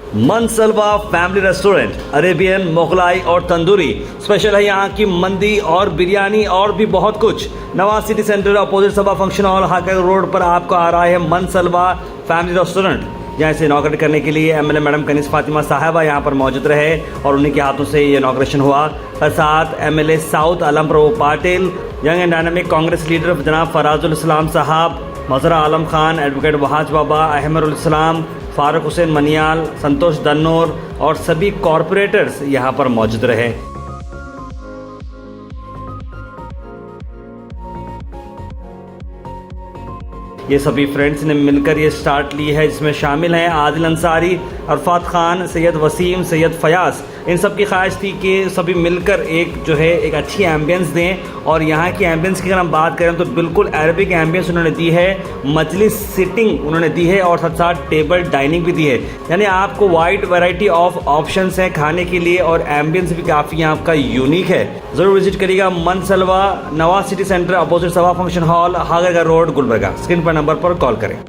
मनसलवा family restaurant, Arabian, Mughlai और tandoori special है यहाँ की मंदी और बिरयानी और भी बहुत कुछ। नवाज सिटी सेंटर अपोजिट सभा फंक्शन हॉल हाकर रोड पर आपको आ रहा है मनसलवा फैमिली रेस्टोरेंट। यहाँ से इनॉग्रेट करने के लिए एमएलए मैडम कनीज़ फातिमा साहिबा यहाँ पर मौजूद रहे और उन्हीं के हाथों से ये इनॉग्रेशन हुआ। साथ MLA south Alam Prabhu Patil, young and dynamic Congress leader जनाब फराजुल इस्लाम साहब, मजरा आलम खान, एडवोकेट वहाज बाबा, अहमरुल इस्लाम, फारूक हुसैन मनियाल, संतोष दन्नोर और सभी कॉरपोरेटर्स यहाँ पर मौजूद रहे। ये सभी फ्रेंड्स ने मिलकर ये स्टार्ट ली है, जिसमें शामिल हैं आदिल अंसारी, अरफात खान, सैयद वसीम, सैयद फयाज। इन सब की ख्वाहिश थी कि सभी मिलकर एक अच्छी एम्बियंस दें। और यहाँ की एम्बियंस की अगर हम बात करें तो बिल्कुल अरबिक एम्बियंस उन्होंने दी है, मजलिस सिटिंग उन्होंने दी है और साथ साथ टेबल डाइनिंग भी दी है। यानी आपको वाइड वैरायटी ऑफ ऑप्शंस हैं खाने के लिए और एम्बियंस भी काफ़ी आपका यूनिक है। ज़रूर विजिट करिएगा मनसलवा, नवाज सिटी सेंटर अपोजिट सभा function hall, Hagarga road, Gulbarga. Screen पर नंबर पर कॉल करें।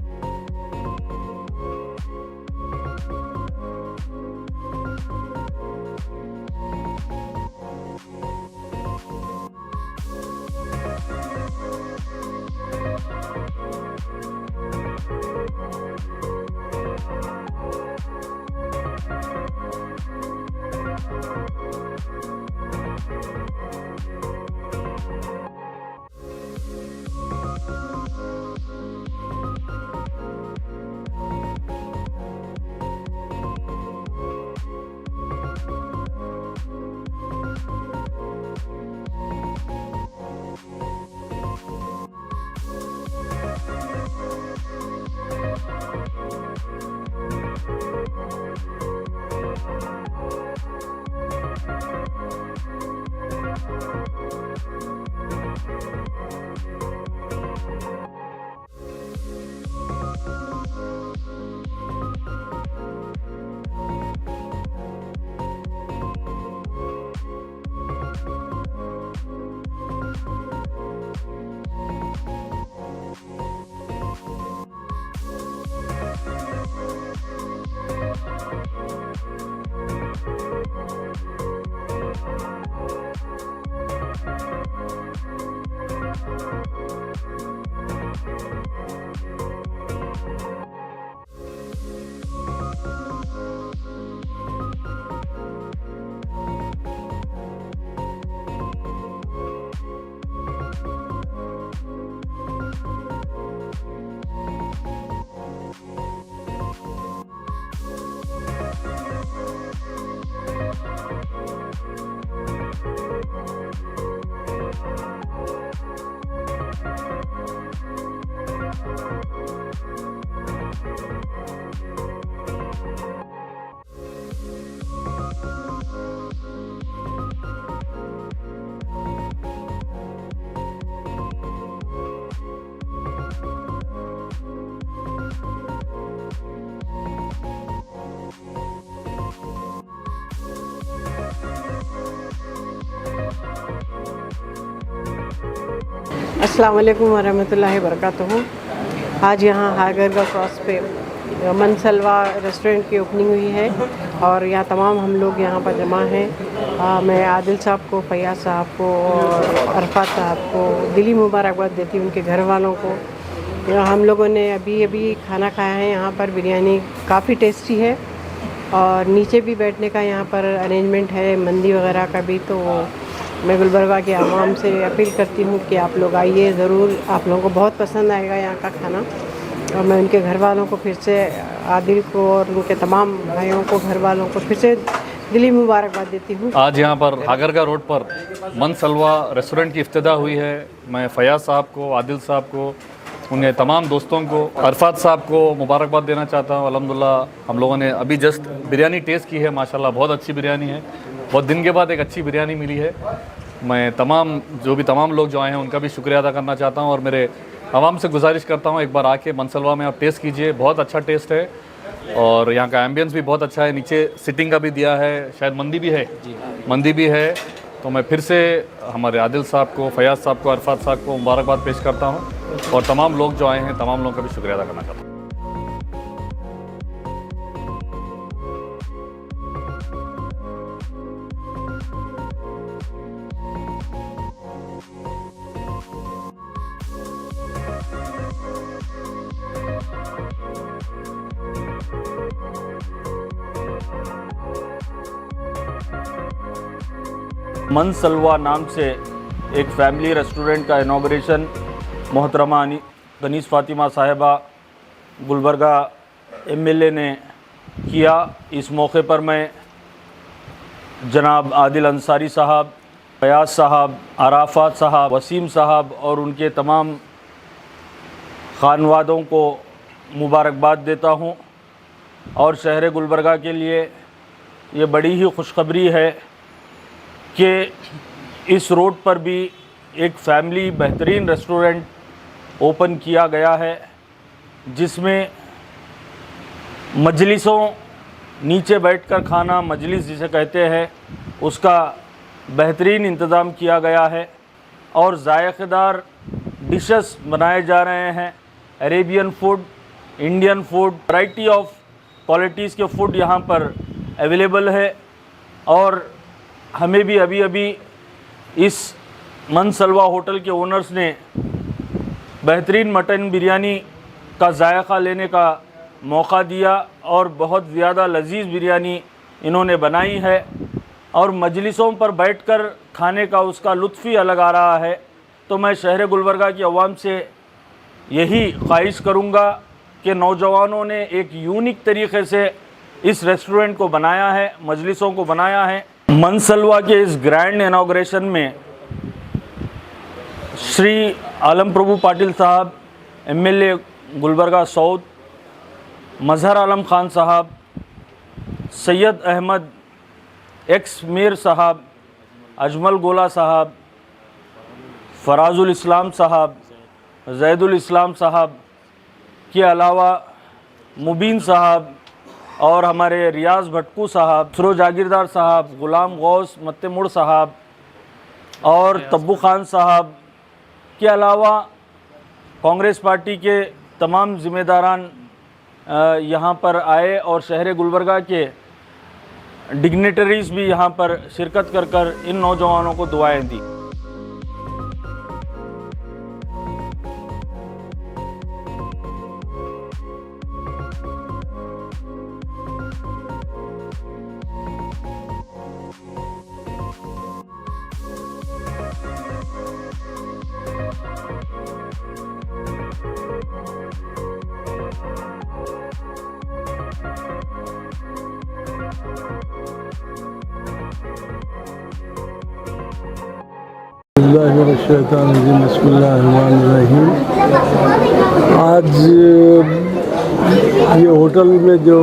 अस्सलाम वालेकुम वरहमतुल्लाहि वबरकातुहू। आज यहाँ हागरगा क्रॉस पे मनसलवा रेस्टोरेंट की ओपनिंग हुई है और यहाँ तमाम हम लोग यहाँ पर जमा हैं। मैं आदिल साहब को, फयाज साहब को और अरफात साहब को दिली मुबारकबाद देती हूँ, उनके घर वालों को। हम लोगों ने अभी खाना खाया है। यहाँ पर बिरयानी काफ़ी टेस्टी है और नीचे भी बैठने का यहाँ पर अरेंजमेंट है, मंदी वगैरह का भी। तो मैं गुलबर्गा के आवाम से अपील करती हूँ कि आप लोग आइए ज़रूर, आप लोगों को बहुत पसंद आएगा यहाँ का खाना। और मैं उनके घर वालों को फिर से, आदिल को और उनके तमाम भाइयों को, घर वालों को फिर से दिली मुबारकबाद देती हूँ। आज यहाँ पर हागरगा रोड पर मनसलवा रेस्टोरेंट की इफ्तिदा हुई है। मैं फयाज साहब को, आदिल साहब को, उनके तमाम दोस्तों को, अरफात साहब को मुबारकबाद देना चाहता हूँ। अल्हम्दुलिल्लाह हम लोगों ने अभी जस्ट बिरयानी टेस्ट की है, माशाल्लाह बहुत अच्छी बिरयानी है। बहुत दिन के बाद एक अच्छी बिरयानी मिली है। मैं तमाम लोग जो आए हैं उनका भी शुक्रिया अदा करना चाहता हूँ और मेरे आवाम से गुजारिश करता हूँ एक बार आके मनसलवा में आप टेस्ट कीजिए, बहुत अच्छा टेस्ट है और यहाँ का एम्बियंस भी बहुत अच्छा है। नीचे सिटिंग का भी दिया है, शायद मंदी भी है। तो मैं फिर से हमारे आदिल साहब को, फयाज साहब को, अरफात साहब को मुबारकबाद पेश करता हूँ और तमाम लोग जो आए हैं तमाम लोगों का भी शुक्रिया अदा करना चाहता हूँ। मनसलवा नाम से एक फैमिली रेस्टोरेंट का इनॉग्रेशन मोहतरमा कनीस फ़ातिमा साहिबा गुलबर्गा एमएलए ने किया। इस मौके पर मैं जनाब आदिल अंसारी साहब, फयाज साहब, अराफात साहब, वसीम साहब और उनके तमाम खानवादों को मुबारकबाद देता हूँ। और शहर गुलबर्गा के लिए ये बड़ी ही खुशखबरी है कि इस रोड पर भी एक फैमिली बेहतरीन रेस्टोरेंट ओपन किया गया है, जिसमें मजलिसों, नीचे बैठकर खाना, मजलिस जिसे कहते हैं, उसका बेहतरीन इंतज़ाम किया गया है और जायकेदार डिशेस बनाए जा रहे हैं। Arabian food, Indian food, variety of qualities के फ़ूड यहाँ पर अवेलेबल है। और हमें भी अभी अभी इस मनसलवा होटल के ओनर्स ने बेहतरीन मटन बिरयानी का जायका लेने का मौका दिया और बहुत ज़्यादा लजीज बिरयानी इन्होंने बनाई है और मजलिसों पर बैठकर खाने का उसका लुत्फ़ ही अलग आ रहा है। तो मैं शहर गुलबर्गा की आवाम से यही ख्वाहिश करूँगा कि नौजवानों ने एक यूनिक तरीक़े से इस रेस्टोरेंट को बनाया है, मजलिसों को बनाया है। मनसलवा के इस ग्रैंड इनॉग्रेशन में श्री आलम प्रभु पाटिल साहब, एमएलए गुलबर्गा साउथ, मजहर आलम खान साहब, सैयद अहमद एक्स मीर साहब, अजमल गोला साहब, फराजुल इस्लाम साहब, जैदुल इस्लाम साहब के अलावा मुबीन साहब और हमारे रियाज भटकू साहब, सरो जागीरदार साहब, ग़ुलाम गौस मत्तेमुड़ साहब और तब्बू खान साहब के अलावा कांग्रेस पार्टी के तमाम ज़िम्मेदारान यहाँ पर आए और शहर गुलबर्गा के डिग्नेटरीज़ भी यहाँ पर शिरकत कर इन नौजवानों को दुआएं दी। बिस्मिल्लाहिर्रहमानिर्रहीम। आज ये होटल में जो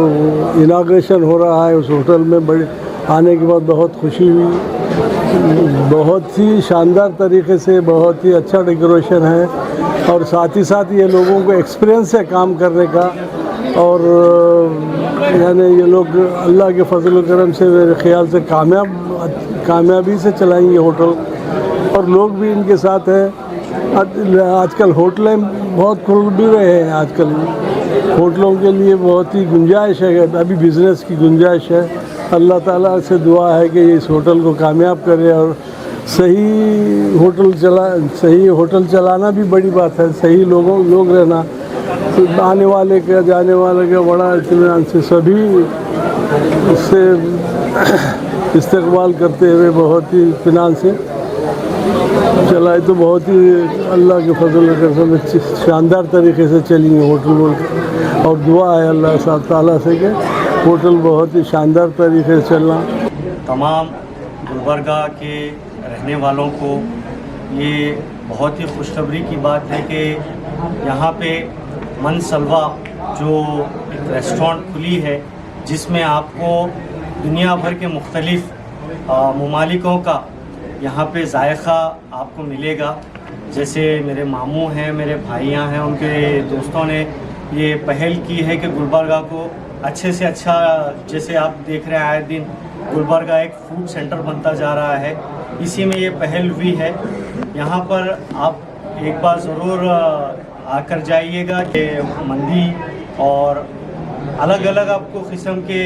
इनाग्रेशन हो रहा है, उस होटल में बड़े आने के बाद बहुत खुशी हुई। बहुत ही शानदार तरीके से, बहुत ही अच्छा डेकोरेशन है और साथ ही साथ ये लोगों को एक्सपीरियंस है काम करने का। और यानी ये लोग अल्लाह के फजल करम से मेरे ख़्याल से कामयाबी से चलाएंगे होटल और लोग भी इनके साथ हैं। आजकल होटलें बहुत खुल भी रहे हैं, आजकल होटलों के लिए बहुत ही गुंजाइश है, अभी बिज़नेस की गुंजाइश है। अल्लाह ताला से दुआ है कि इस होटल को कामयाब करे और सही होटल चलाना भी बड़ी बात है। सही लोग रहना, आने वाले का जाने वाले का बड़ा इत्मीनान से सभी उससे इस्तकबाल करते हुए बहुत ही इत्मीनान से चलाए तो बहुत ही अल्लाह के फजल करम से शानदार तरीके से चलेंगे होटल। और दुआ है अल्लाह ताला से कि होटल बहुत ही शानदार तरीके से चलना। तमाम गुलबर्गा के रहने वालों को ये बहुत ही खुशखबरी की बात है कि यहाँ पे मनसलवा जो एक रेस्टोरेंट खुली है, जिसमें आपको दुनिया भर के मुख्तलिफ़ ममालिकों का यहाँ पे जायका आपको मिलेगा। जैसे मेरे मामू हैं, मेरे भाइयाँ हैं, उनके दोस्तों ने ये पहल की है कि गुलबर्गा को अच्छे से अच्छा, जैसे आप देख रहे हैं आए दिन गुलबर्गा एक फूड सेंटर बनता जा रहा है, इसी में ये पहल हुई है। यहाँ पर आप एक बार ज़रूर आकर जाइएगा कि मंदी और अलग अलग आपको किस्म के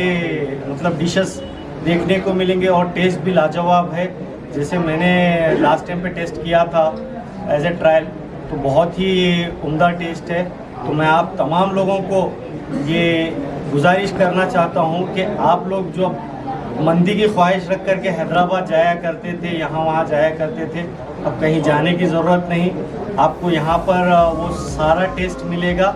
मतलब डिशेस देखने को मिलेंगे और टेस्ट भी लाजवाब है। जैसे मैंने लास्ट टाइम पे टेस्ट किया था एज ए ट्रायल, तो बहुत ही उम्दा टेस्ट है। तो मैं आप तमाम लोगों को ये गुजारिश करना चाहता हूँ कि आप लोग जो मंदी की ख्वाहिश रख करके हैदराबाद जाया करते थे, यहाँ वहाँ जाया करते थे। अब कहीं जाने की ज़रूरत नहीं, आपको यहाँ पर वो सारा टेस्ट मिलेगा।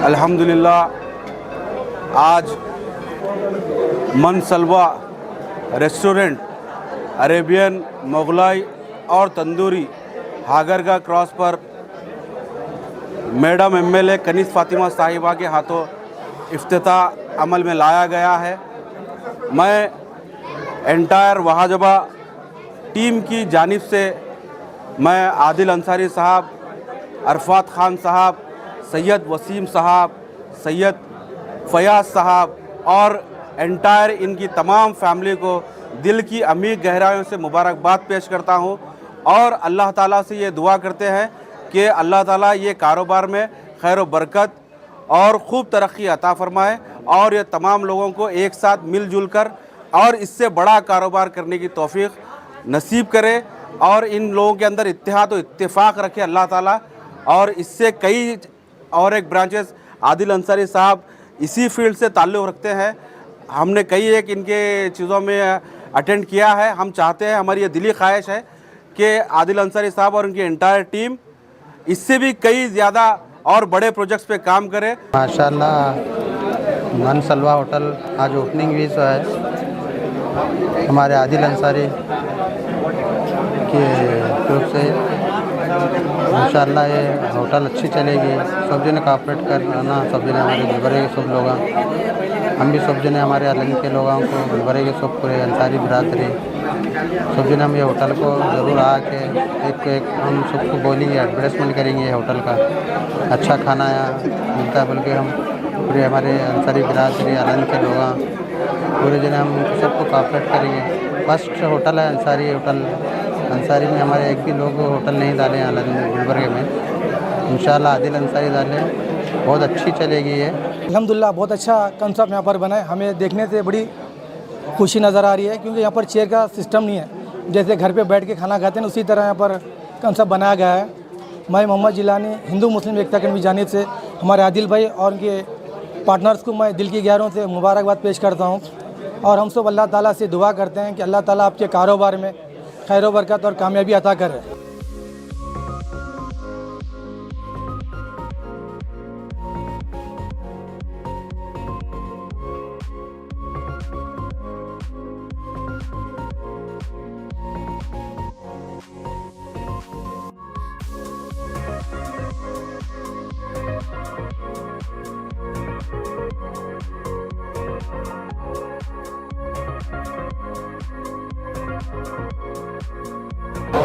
अल्हम्दुलिल्लाह आज मनसलवा रेस्टोरेंट अरेबियन मोगलाई और तंदूरी हागरगा क्रॉस पर मैडम एमएलए कनीज़ फ़ातिमा साहिबा के हाथों इफ्तिताह अमल में लाया गया है। मैं एंटायर वहाजबा टीम की जानिब से मैं आदिल अंसारी साहब, अरफात ख़ान साहब, सैयद वसीम साहब, सैयद फयाज साहब और एंटायर इनकी तमाम फैमिली को दिल की अमीर गहराइयों से मुबारकबाद पेश करता हूं और अल्लाह ताला से ये दुआ करते हैं कि अल्लाह ताला ये कारोबार में खैर व बरकत और खूब तरक्की अता फरमाए और ये तमाम लोगों को एक साथ मिलजुल कर और इससे बड़ा कारोबार करने की तौफीक नसीब करे और इन लोगों के अंदर इत्तेहाद व इत्तेफाक रखे अल्लाह ताला। और इससे कई और एक ब्रांचेस आदिल अंसारी साहब इसी फील्ड से ताल्लुक़ रखते हैं, हमने कई एक इनके चीज़ों में अटेंड किया है। हम चाहते हैं, हमारी ये दिली ख्वाहिश है कि आदिल अंसारी साहब और उनकी एंटायर टीम इससे भी कई ज़्यादा और बड़े प्रोजेक्ट्स पे काम करे। माशाल्लाह मनसलवा होटल आज ओपनिंग हुई सो है हमारे आदिल अंसारी के तरफ से। इंशाअल्लाह ये होटल अच्छी चलेगी। सब जने कॉपरेट करना, सब जने हमारे गुलबर्गे के सब लोग, हम भी सब जने हमारे अलग के लोगों को गुलबर्गे के सब पूरे अंसारी बिरादरी सब जने हम ये होटल को ज़रूर आके एक हम सबको बोलेंगे, एडवर्टाइजमेंट करेंगे ये होटल का। अच्छा खाना यहाँ मिलता है बोल के हम पूरे हमारे अंसारी बिरादरी अलग के लोग पूरे जने हम सबको कॉपरेट करेंगे। फर्स्ट होटल है अंसारी होटल। अंसारी में हमारे एक भी लोग होटल नहीं डाले हैं अलग गुलबर्गे में। इंशाल्लाह आदिल अंसारी डाले, बहुत अच्छी चलेगी ये। अल्हम्दुलिल्लाह बहुत अच्छा कंसेप्ट यहाँ पर बना है, हमें देखने से बड़ी खुशी नज़र आ रही है क्योंकि यहाँ पर चेयर का सिस्टम नहीं है। जैसे घर पे बैठ के खाना खाते हैं उसी तरह यहाँ पर कंसेप्ट बनाया गया है। मैं मोहम्मद जिलानी हिंदू मुस्लिम एकता कमेटी की जानिब से हमारे आदिल भाई और उनके पार्टनर्स को मैं दिल की गहराइयों से मुबारकबाद पेश करता हूँ और हम सब अल्लाह ताला से दुआ करते हैं कि अल्लाह ताला आपके कारोबार में खैर व बरकत और कामयाबी अता करे।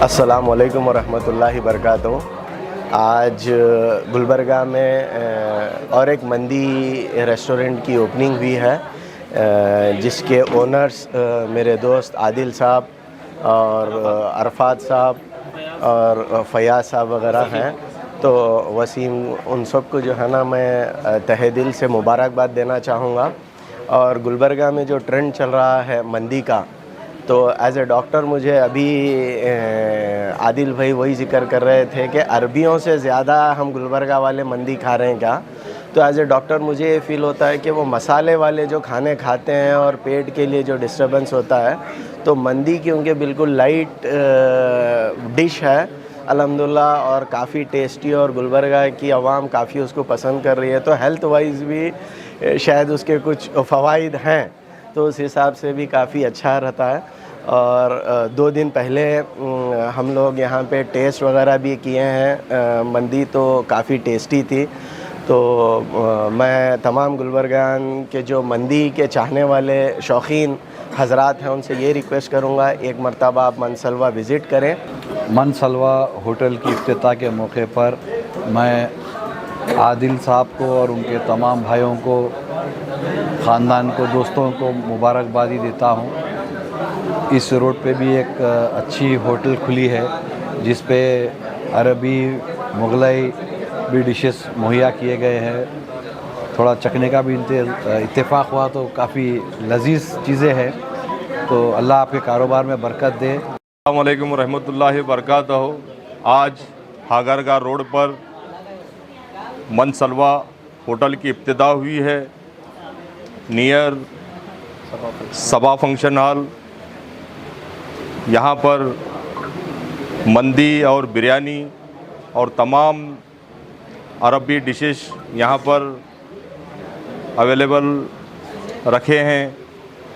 अस्सलाम वालेकुम वरहमतुल्लाहि वबरकातुहू। आज गुलबर्गा में और एक मंदी रेस्टोरेंट की ओपनिंग हुई है जिसके ओनर्स मेरे दोस्त आदिल साहब और अरफात साहब और फयाज साहब वगैरह हैं। तो वसीम, उन सब को जो है ना मैं तहे दिल से मुबारकबाद देना चाहूँगा। और गुलबर्गा में जो ट्रेंड चल रहा है मंदी का, तो एज ए डॉक्टर मुझे अभी आदिल भाई वही जिक्र कर रहे थे कि अरबियों से ज़्यादा हम गुलबर्गा वाले मंदी खा रहे हैं क्या। तो एज ए डॉक्टर मुझे ये फ़ील होता है कि वो मसाले वाले जो खाने खाते हैं और पेट के लिए जो डिस्टर्बेंस होता है, तो मंदी क्योंकि बिल्कुल लाइट डिश है अल्हम्दुलिल्लाह और काफ़ी टेस्टी और गुलबर्गा की आवाम काफ़ी उसको पसंद कर रही है। तो हेल्थ वाइज भी शायद उसके कुछ फ़वाइद हैं, तो उस हिसाब से भी काफ़ी अच्छा रहता है। और 2 दिन पहले हम लोग यहाँ पे टेस्ट वगैरह भी किए हैं। मंदी तो काफ़ी टेस्टी थी। तो मैं तमाम गुलबर्गान के जो मंदी के चाहने वाले शौकीन हजरात हैं उनसे ये रिक्वेस्ट करूँगा, एक मरतबा आप मनसलवा विज़िट करें। मनसलवा होटल की इफ्तिताह के मौके पर मैं आदिल साहब को और उनके तमाम भाइयों को, ख़ानदान को, दोस्तों को मुबारकबादी देता हूँ। इस रोड पे भी एक अच्छी होटल खुली है जिस पे अरबी मुग़लई भी डिशेस मुहैया किए गए हैं। थोड़ा चखने का भी इत्तेफाक हुआ तो काफ़ी लजीज चीज़ें हैं। तो अल्लाह आपके कारोबार में बरकत दे। अस्सलाम वालेकुम रहमतुल्लाहि वबरकातुहू। आज हागरगा रोड पर मनसलवा होटल की इब्तिदा हुई है, नियर सबा फंक्शन हॉल। यहाँ पर मंदी और बिरयानी और तमाम अरबी डिशेस यहाँ पर अवेलेबल रखे हैं।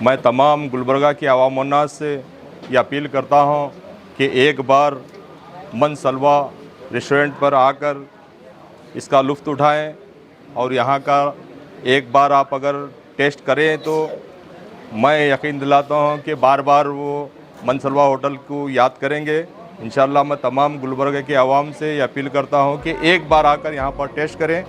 मैं तमाम गुलबर्गा के अवाम उन्नास से ये अपील करता हूँ कि एक बार मनसलवा रेस्टोरेंट पर आकर इसका लुत्फ़ उठाएं और यहाँ का एक बार आप अगर टेस्ट करें तो मैं यकीन दिलाता हूँ कि बार बार वो मनसलवा होटल को याद करेंगे। इंशाअल्लाह मैं तमाम गुलबर्गा के अवाम से ये अपील करता हूँ कि एक बार आकर यहाँ पर टेस्ट करें।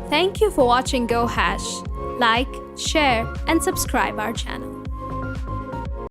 Thank you for watching Go Hash. Like, share and subscribe our channel.